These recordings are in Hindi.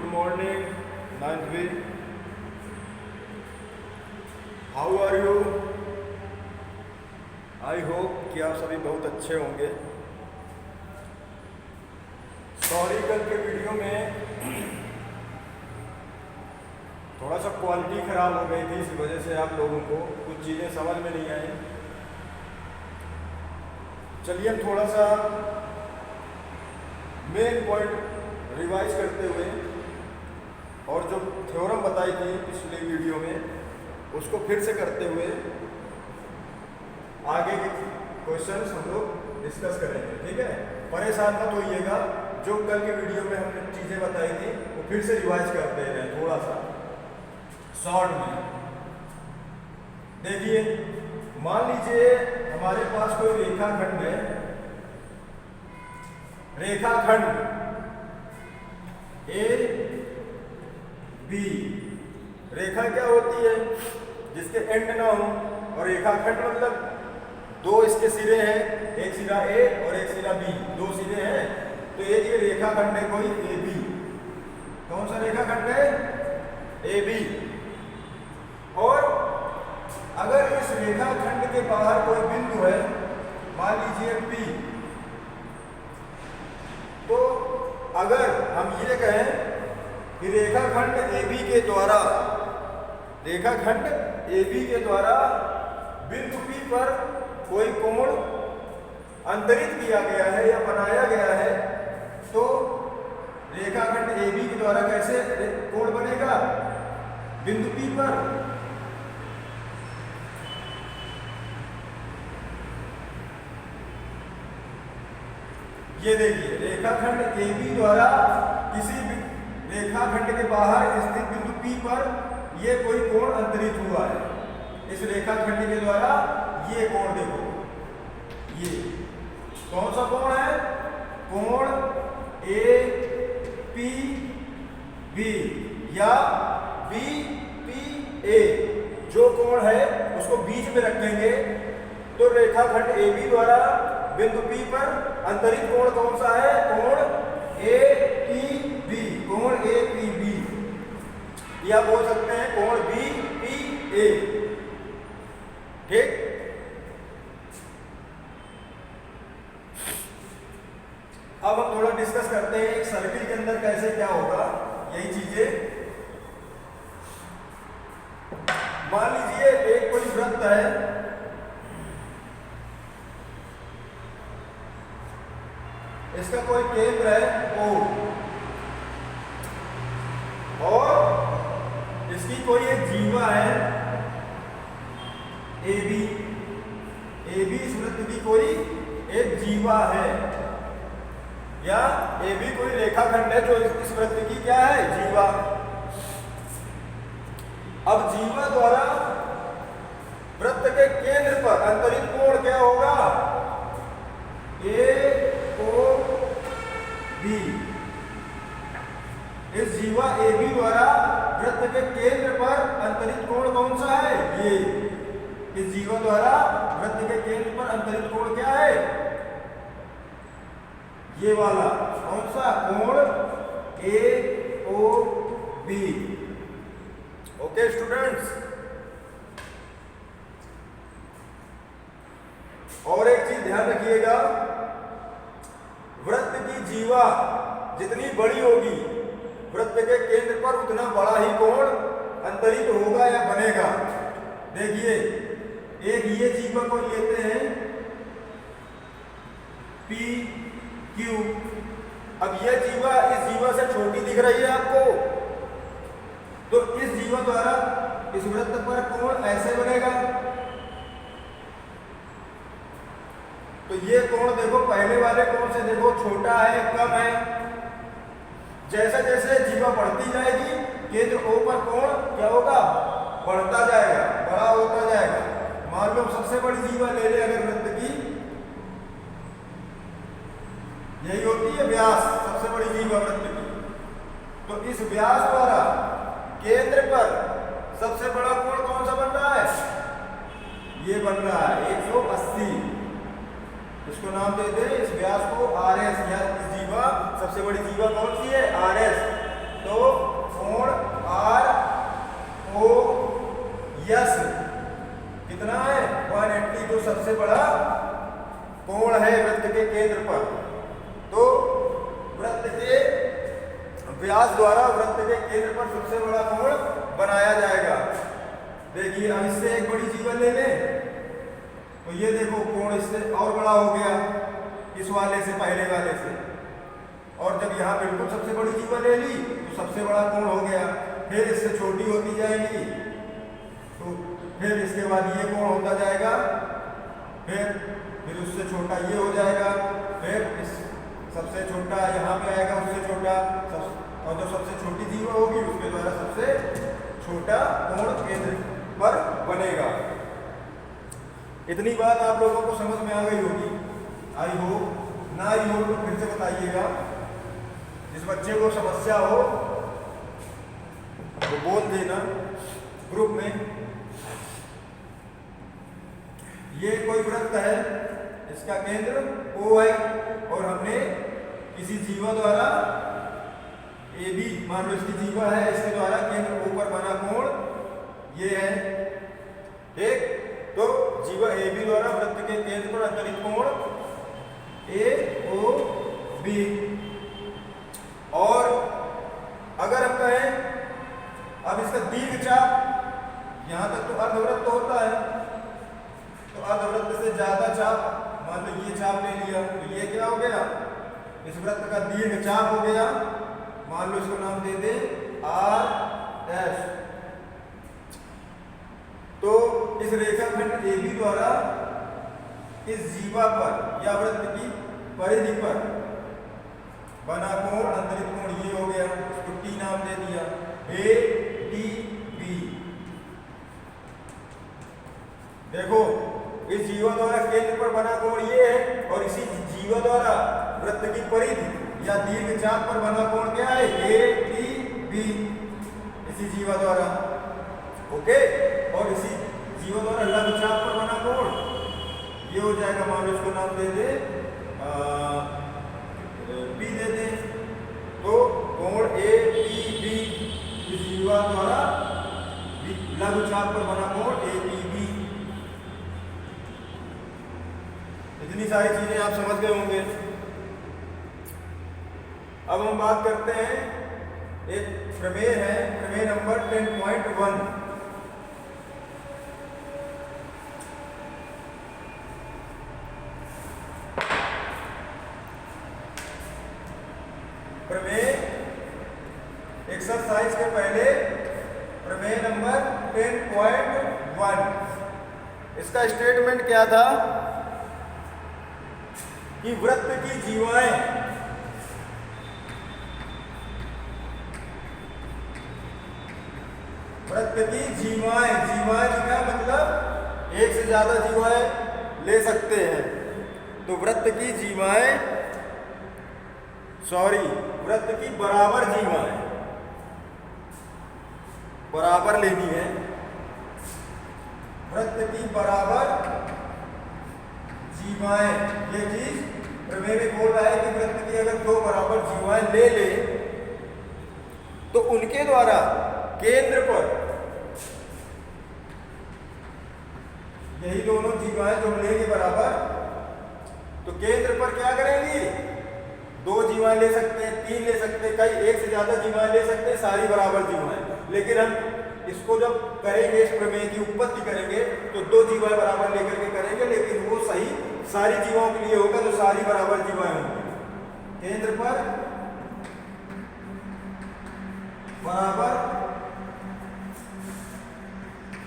Good morning, 9th week. How are you? I hope कि आप सभी बहुत अच्छे होंगे। सॉरी, कल के वीडियो में थोड़ा सा क्वालिटी ख़राब हो गई थी, इस वजह से आप लोगों को कुछ चीज़ें समझ में नहीं आई। चलिए हम थोड़ा सा मेन पॉइंट रिवाइज करते हुए और जो थ्योरम बताई थी पिछले वीडियो में उसको फिर से करते हुए आगे के क्वेश्चंस हम लोग डिस्कस करेंगे। ठीक है, परेशान मत होइएगा। जो कल के वीडियो में हमने चीज़ें बताई थी वो फिर से रिवाइज करते हैं थोड़ा सा शॉर्ट में। देखिए, मान लीजिए हमारे पास कोई रेखाखंड है। रेखाखंड ए बी, रेखा क्या होती है? जिसके एंड ना हो। और रेखाखंड मतलब दो इसके सिरे हैं, एक सिरा ए और एक सिरा बी, दो सिरे हैं। तो एक ये रेखाखंड है कोई ए बी। कौन सा रेखाखंड है? A B. और अगर इस रेखाखंड के बाहर कोई बिंदु है, मान लीजिए पी, तो अगर हम ये कहें कि रेखाखंड AB के द्वारा बिंदु P पर कोई कोण अंतरित किया गया है या बनाया गया है, तो रेखाखंड AB के द्वारा कैसे कोण बनेगा बिंदु P पर? ये देखिए, रेखाखंड AB द्वारा किसी रेखाखंड के बाहर स्थित बिंदु P पर ये कोई कोण अंतरित हुआ है। इस रेखाखंड के द्वारा ये कोण देखो, ये कौन सा कोण है? कोण APB या BPA। जो कोण है उसको बीच में रखेंगे, तो रेखाखंड AB द्वारा बिंदु P पर अंतरित कोण कौन सा है? कोण APB। कोण APB या बोल सकते हैं कोण BPA। ठीक, अब हम थोड़ा डिस्कस करते हैं एक सर्किल के अंदर कैसे क्या होगा यही चीजें। मान लीजिए एक कोई वृत्त है, इसका कोई केंद्र है O और इसकी कोई एक जीवा है AB। इस वृत्त की कोई एक जीवा है, या AB कोई रेखाखंड है जो इस वृत्त की क्या है? जीवा। अब जीवा द्वारा वृत्त के केंद्र पर अंतरित कोण क्या होगा? AOB। इस जीवा AB द्वारा वृत्त के केंद्र पर अंतरित कोण कौन सा है? ये। इस जीवा द्वारा वृत्त के केंद्र पर अंतरित कोण क्या है? ये वाला। कौन सा? कोण AOB। ओके स्टूडेंट्स, और एक चीज ध्यान रखिएगा, वृत्त की जीवा जितनी बड़ी होगी वृत्त के केंद्र पर उतना बड़ा ही कोण अंतरित होगा या बनेगा। देखिए, एक ये जीवा को लेते हैं PQ। अब ये जीवा इस जीवा से छोटी दिख रही है आपको, तो इस जीवा द्वारा इस वृत्त पर कोण ऐसे बनेगा। तो ये कोण देखो, पहले वाले कोण से देखो छोटा है, कम है। जैसे जैसे जीवा बढ़ती जाएगी केंद्र O पर कोण क्या होगा? बढ़ता जाएगा, बड़ा होता जाएगा। मान लो सबसे बड़ी जीवा ले ले अगर वृत्त की, यही होती है व्यास, सबसे बड़ी जीवा वृत्त की। तो इस व्यास द्वारा केंद्र पर सबसे बड़ा कोण कौन सा बन रहा है? ये बन रहा है 180। इसको नाम दे दे इस व्यास को RS, या इस जीवा सबसे बड़ी जीवा कौन सी है? RS। तो पर। तो वृत्त के व्यास द्वारा वृत्त के केंद्र पर सबसे बड़ा कोण बनाया जाएगा। देखिए हम इससे एक बड़ी जीवा ले लें तो ये देखो कोण इससे और बड़ा हो गया इस वाले से, पहले वाले से। और जब यहाँ बिल्कुल सबसे बड़ी जीवा ले ली तो सबसे बड़ा कोण हो गया। फिर इससे छोटी होती जाएगी तो फिर इसके बाद ये कोण होता जाएगा, फिर उससे छोटा ये हो जाएगा, फिर इस सबसे छोटा यहाँ पे आएगा, उससे छोटा और जो सबसे छोटी जीवा होगी उसके द्वारा सबसे छोटा कोण केंद्र पर बनेगा। इतनी बात आप लोगों को समझ में आ गई होगी, आई हो ना आई हो तो फिर से बताइएगा। जिस बच्चे को समस्या हो तो बोल देना ग्रुप में। ये कोई वृत्त है, इसका केंद्र O है और हमने किसी जीवा द्वारा AB, मान लो इसकी जीवा है, इसके द्वारा केंद्र O पर बना कोण ये है, ठीक। तो जीवा AB द्वारा वृत्त के केंद्र पर अंतरित कोण AOB। और अगर हम कहें अब इसका दीर्घ चाप, यहां तक तो अर्धवृत्त होता है, तो अर्धवृत्त से ज्यादा चाप, मान लो ये चाप ले लिया तो ये क्या हो गया, इस वृत्त का दीर्घ चाप हो गया। मान लो इसको नाम दे दे RS। तो इस रेखाखंड AB द्वारा इस जीवा पर या वृत्त की परिधि पर बना कोण अंतरित कोण ये हो गया, उसको T नाम दे दिया, ATB। देखो इस जीवा द्वारा केंद्र पर बना कोण ये है और इसी जीवा द्वारा वृत्त की परिधि या दीर्घ चाप पर बना कोण क्या है, ATB, इसी जीवा द्वारा, ओके। और इसी जीवा द्वारा लघु चाप पर बना कोण ये हो जाएगा, मान लो इसको नाम दे दे P दे दे। तो कोण ATB इस जीवा द्वारा लघु चाप पर बना कोण ATB। इतनी सारी चीजें आप समझ गए होंगे। अब हम बात करते हैं, एक प्रमेय है, प्रमेय नंबर 10.1। प्रमेय एक्सरसाइज के पहले प्रमेय नंबर 10.1, इसका स्टेटमेंट क्या था कि वृत्त की जीवाएं जीवाएं का मतलब एक से ज्यादा जीवाएं ले सकते हैं। तो वृत्त की जीवाएं, वृत्त की बराबर जीवाएं, बराबर लेनी है। वृत्त की बराबर जीवाएं, ये चीज प्रमेय में बोल रहा है कि वृत्त की अगर दो बराबर जीवाएं ले ले तो उनके द्वारा केंद्र पर, यही दोनों जीवाएं जो लेंगे बराबर, तो केंद्र पर क्या करेंगी, दो जीवाएं ले सकते हैं, तीन ले सकते हैं, कई एक से ज्यादा जीवाएं ले सकते हैं, सारी बराबर जीवाएं। लेकिन हम इसको जब करेंगे, इस प्रमेय की उत्पत्ति करेंगे तो दो जीवाएं बराबर लेकर के करेंगे, लेकिन वो सही सारी जीवाओं के लिए होगा जो सारी बराबर जीवाएं होंगी। केंद्र पर बराबर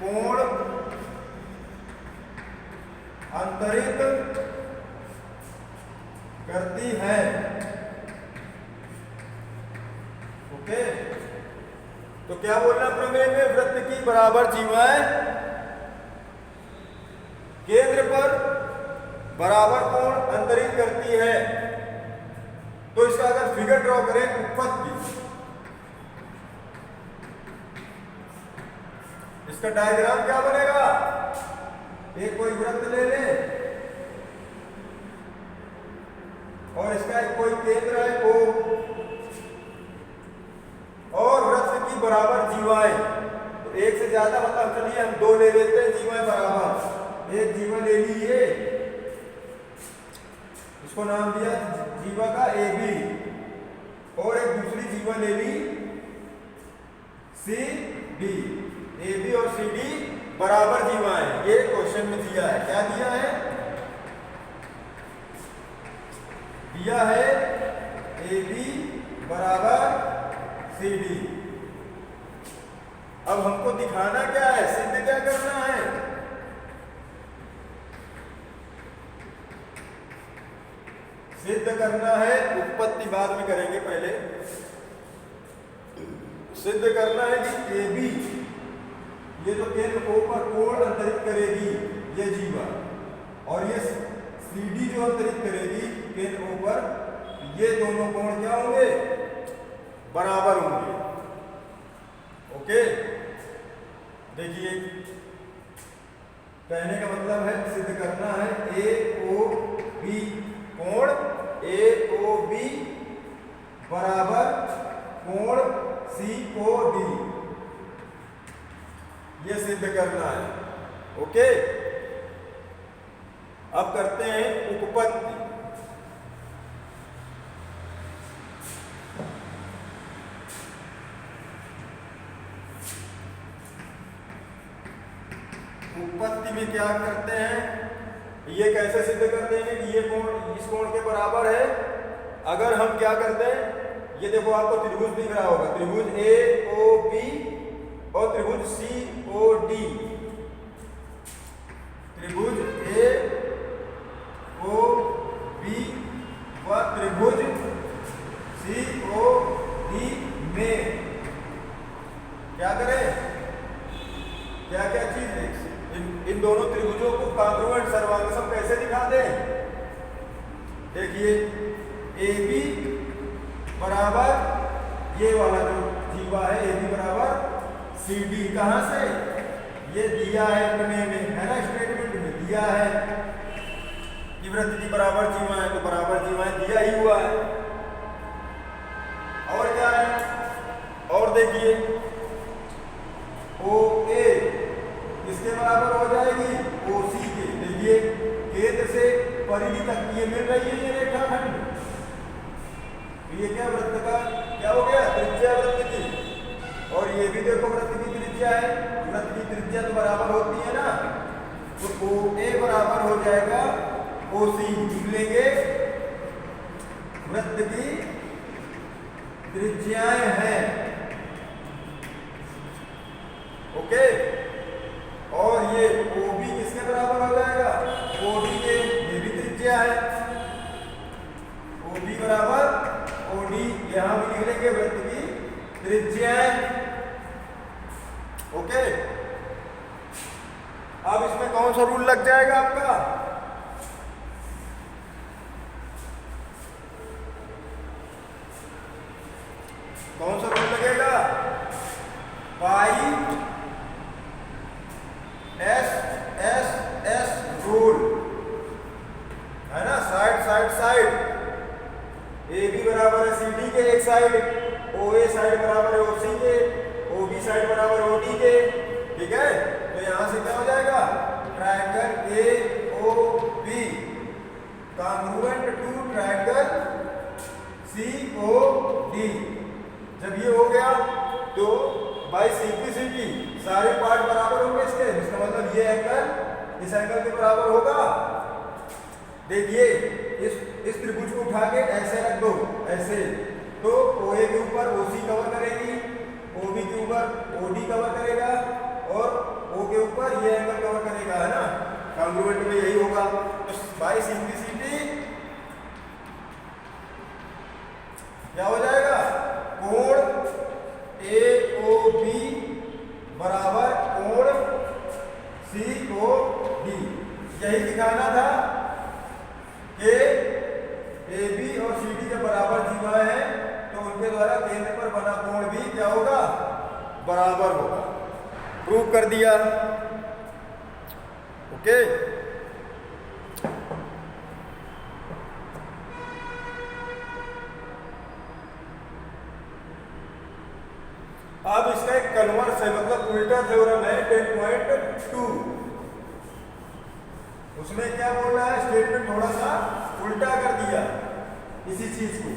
कोण अंतरित करती है, ओके। तो क्या बोलना प्रमेय में, वृत्त की बराबर जीवाएं केंद्र पर बराबर कोण अंतरित करती है। तो इसका अगर फिगर ड्रॉ करें, उत्पत्ति, इसका डायग्राम क्या बनेगा, एक कोई वृत्त ले ले और इसका एक कोई केंद्र है O, और वृत्त की बराबर जीवाएं, तो एक से ज्यादा मतलब चलिए हम दो ले लेते हैं जीवाएं बराबर, एक जीवा ले ली ये, इसको नाम दिया जीवा का ए बी, और एक दूसरी जीवा ले ली सी डी। ए बी और सी डी बराबर जीवा है, ये क्वेश्चन में दिया है। क्या दिया है? दिया है ए बी बराबर सी डी। अब हमको दिखाना क्या है, सिद्ध क्या करना है? सिद्ध करना है, उत्पत्ति बाद में करेंगे, पहले सिद्ध करना है कि ए बी, ये जो केंद्र O पर कोण अंतरित करेगी ये जीवा, और ये सी डी जो अंतरित करेगी केंद्र O पर, ये दोनों कोण क्या होंगे? बराबर होंगे। ओके, देखिए कहने का मतलब है सिद्ध करना है ए ओ बी कोण ए ओ बी बराबर कोण सी ओ डी, ये सिद्ध करना है। ओके, अब करते हैं उपपत्ति। उपपत्ति में क्या करते हैं, ये कैसे सिद्ध करते हैं कि ये कोण इस कोण के बराबर है? अगर हम क्या करते हैं, ये देखो आपको त्रिभुज दिख रहा होगा, त्रिभुज ए ओ बी और त्रिभुज सी ओ डी। त्रिभुज ए ओ बी व त्रिभुज सी ओ डी में क्या करें, क्या क्या चीज है? इन दोनों त्रिभुजों को कांग्रुएंट सर्वांगसम कैसे दिखाते हैं? देखिए ए बी बराबर ये वाला जो जीवा है ए बी बराबर सी डी, कहां से? ये दिया है प्रमेय में, है ना, स्टेटमेंट में दिया है कि वृत्त की बराबर जीवा है, तो बराबर जीवा है दिया ही हुआ है। और क्या है? और देखिए ओ ए किसके बराबर हो जाएगी? ओ सी के। देखिए केंद्र से परिधि तक ये मिल रही है ये रेखाखंड, ये क्या वृत्त का क्या हो गया? त्रिज्या वृत्त की। और ये भी देखो वृत्त की त्रिज्या है, वृत्त की त्रिज्या तो बराबर होती है ना, तो ओ ए बराबर हो जाएगा ओ सी। निकलेंगे वृत्त की त्रिज्याएं हैं। ओके, और ये ओ बी किसके बराबर हो जाएगा? ओ डी के, ये भी त्रिज्या है, ओ बी बराबर ओ डी, यहां भी लिख लेंगे वृत्त की त्रिज्याएं। ओके, अब इसमें कौन सा रूल लग जाएगा आपका? कौन सा रूल लगेगा? पाई एस एस एस रूल, है ना, side side side. A B बराबर है सी डी के एक साइड, ओ ए साइड बराबर है ओ सी के, ओ बी साइड बराबर ओ डी के। ठीक है, तो यहां से क्या हो जाएगा? Triangle A O B congruent to triangle C O D. जब ये हो गया तो बाय सिंप्लिसिटी सारे पार्ट बराबर होंगे इसके, इसका मतलब ये एंगल इस एंगल के बराबर होगा। देखिए इस त्रिभुज को उठा के ऐसे रख दो, ऐसे, तो ओ ए के ऊपर ओ सी कवर करेगी, ओ बी के ऊपर ओ डी कवर करेगा, और ओ के ऊपर ये एंगल कवर करेगा, है ना, कांग्रुएंट में यही होगा। तो बाय सिंप्लिसिटी क्या हो जाएगा? कोण ए ओ बी बराबर कोण सी ओ डी। यही दिखाना था कि ए बी और सी डी के बराबर जीवा है, तो उनके द्वारा केंद्र पर बना कोण भी क्या होगा? बराबर होगा। प्रूव कर दिया। ओके, अब इसका एक कन्वर्स है, मतलब उल्टा थ्योरम है 10.2। उसमें क्या बोल रहा है? स्टेटमेंट थोड़ा सा उल्टा कर दिया इसी चीज को।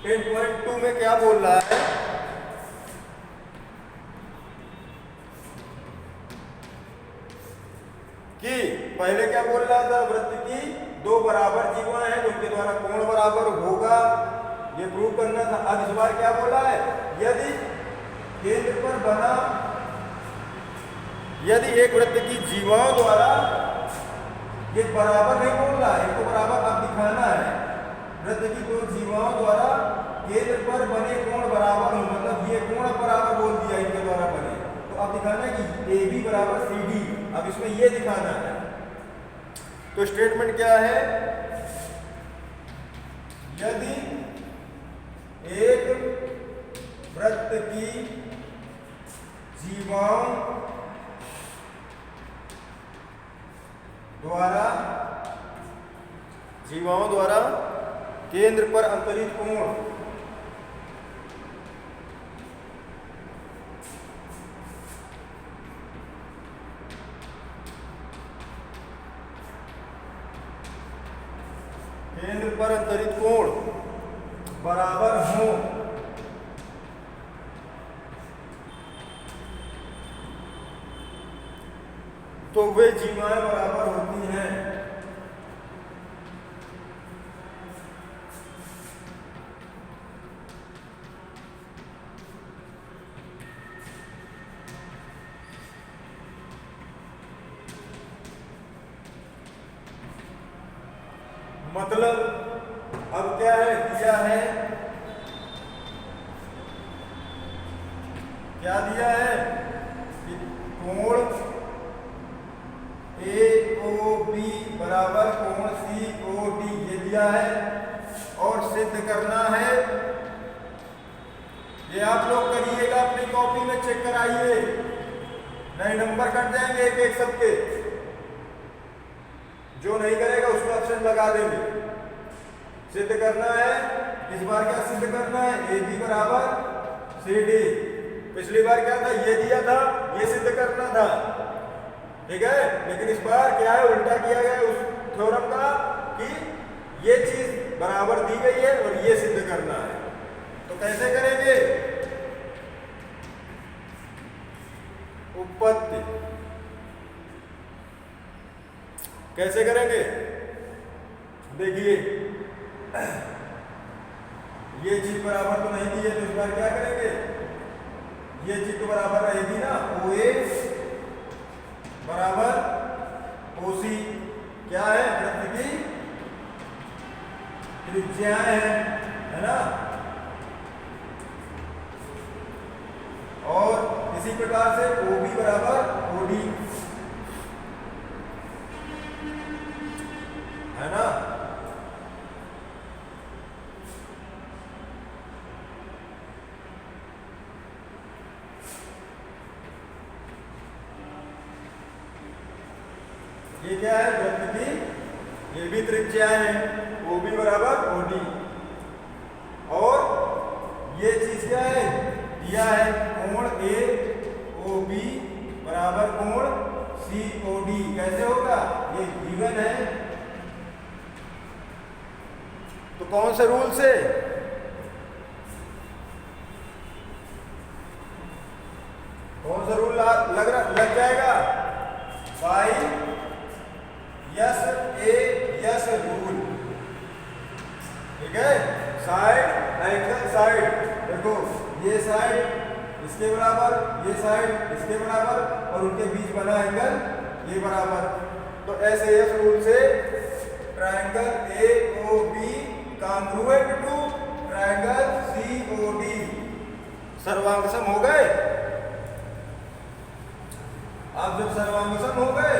10.2 में क्या बोल रहा है कि पहले क्या बोल रहा था, वृत्त की दो बराबर जीवा हैं जिनके द्वारा कोण बराबर होगा, ये प्रूव करना था। अब इस बार क्या बोला है, यदि केंद्र पर बना, यदि एक वृत्त की जीवाओं द्वारा, ये बराबर नहीं बोल रहा है, इनको बराबर अब दिखाना है, वृत्त की दो जीवाओं द्वारा केंद्र पर बने कोण बराबर हो, मतलब ये कोण बराबर बोल दिया इनके द्वारा बने, तो अब दिखाना है कि ए बी बराबर सी डी, अब इसमें ये दिखाना है। तो स्टेटमेंट क्या है, यदि एक वृत्त की जीवाओं द्वारा केंद्र पर अंतरित कोण बराबर हो, तो वे जीवाएं बराबर होती हैं। मतलब अब क्या है, दिया है, क्या दिया है कि कोण AOB बराबर कोण COD, ये दिया है और सिद्ध करना है। ये आप लोग करिएगा, अपनी कॉपी में चेक कराइए, नहीं नंबर कट जाएंगे एक एक सबके, जो नहीं करेगा उसको ऑप्शन लगा देंगे। सिद्ध करना है, इस बार क्या सिद्ध करना है, AB बराबर CD, पिछली बार क्या था, ये दिया था, ये सिद्ध करना था, ठीक है, लेकिन इस बार क्या है, उल्टा किया गया उस थ्योरम का कि ये चीज बराबर दी गई है और ये सिद्ध करना है। तो कैसे करेंगे, उत्पत्ति कैसे करेंगे, देखिए ये चीज बराबर तो नहीं दी है, तो इस बार क्या करेंगे, ये चीज तो बराबर रहेगी ना, OA बराबर OC, क्या है, वृत्त की त्रिज्याएं है ना, और इसी प्रकार से OB बराबर OD है ना। ये क्या है, वृत्त की ये भी त्रिज्या है, OB बराबर OD, और ये चीज क्या है, दिया है कोण AOB बराबर कोण COD, कैसे होगा, ये गिवन है, तो कौन से रूल से, कौन सा रूल लग जाएगा, बाई यस रूल, ठीक है, साइड एंगल साइड, देखो ये साइड इसके बराबर, ये साइड इसके बराबर, और उनके बीच बना एंगल ये बराबर, तो SAS रूल से triangle AOB congruent to triangle COD सर्वांगसम हो गए। अब जब सर्वांगसम हो गए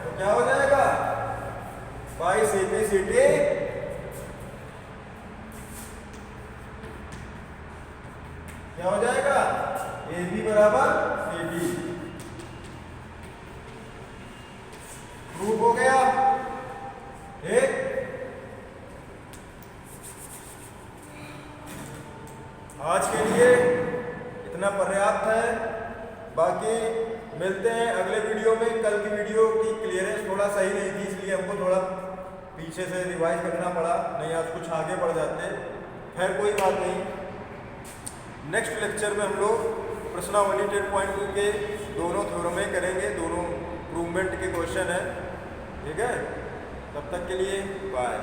तो क्या हो जाएगा, बाई CP क्या हो जाएगा, AB बराबर CD, प्रूफ हो गया। एक आज के लिए इतना पर्याप्त है। बाकी मिलते हैं अगले वीडियो में। कल की वीडियो की क्लियरेंस थोड़ा सही नहीं थी, इसलिए हमको थोड़ा पीछे से रिवाइज करना पड़ा, नहीं आज कुछ आगे बढ़ जाते। खैर कोई बात नहीं। नेक्स्ट लेक्चर में हम लोग प्रश्नावली 10.2 के दोनों थ्योरमें करेंगे, दोनों प्रूवमेंट के क्वेश्चन है, ठीक है। तब तक के लिए बाय।